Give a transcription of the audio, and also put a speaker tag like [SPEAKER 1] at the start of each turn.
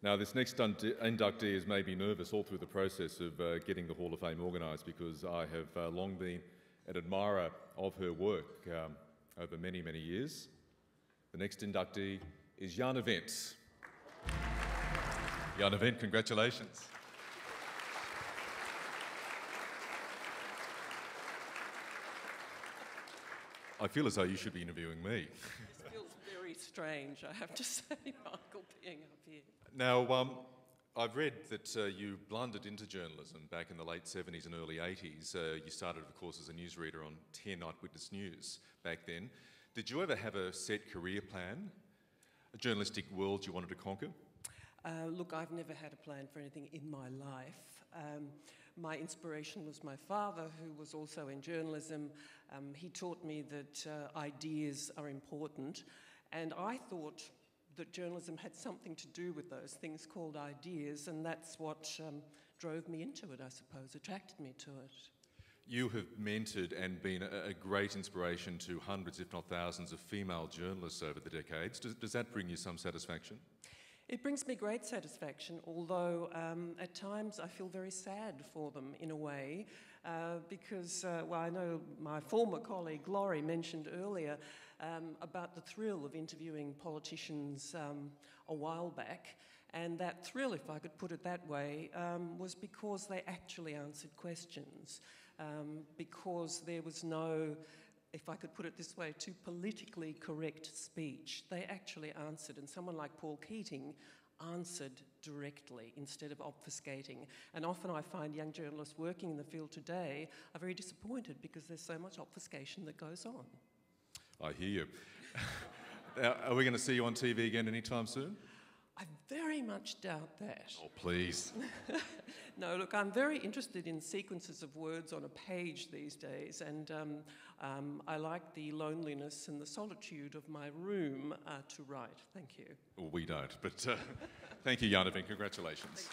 [SPEAKER 1] Now, this next inductee has made me nervous all through the process of getting the Hall of Fame organised, because I have long been an admirer of her work over many, many years. The next inductee is Jana Wendt. Jana Wendt, congratulations. I feel as though you should be interviewing me.
[SPEAKER 2] This feels very strange, I have to say, Michael, being up here.
[SPEAKER 1] Now, I've read that you blundered into journalism back in the late 70s and early 80s. You started, of course, as a newsreader on 10 Eyewitness News back then. Did you ever have a set career plan, a journalistic world you wanted to conquer?
[SPEAKER 2] Look, I've never had a plan for anything in my life. My inspiration was my father, who was also in journalism. He taught me that ideas are important, and I thought that journalism had something to do with those things called ideas, and that's what drove me into it, I suppose, attracted me to it.
[SPEAKER 1] You have mentored and been a great inspiration to hundreds, if not thousands, of female journalists over the decades. Does that bring you some satisfaction?
[SPEAKER 2] It brings me great satisfaction, although at times I feel very sad for them in a way, because, well, I know my former colleague Laurie mentioned earlier about the thrill of interviewing politicians a while back, and that thrill, if I could put it that way, was because they actually answered questions, because there was no, if I could put it this way, too politically correct speech. They actually answered, and someone like Paul Keating answered directly instead of obfuscating. And often I find young journalists working in the field today are very disappointed because there's so much obfuscation that goes on.
[SPEAKER 1] I hear you. Now, are we going to see you on TV again anytime soon?
[SPEAKER 2] I very much doubt that.
[SPEAKER 1] Oh, please.
[SPEAKER 2] No, look, I'm very interested in sequences of words on a page these days, and I like the loneliness and the solitude of my room to write. Thank you.
[SPEAKER 1] Well, we don't, but thank you, Jana Wendt. Congratulations.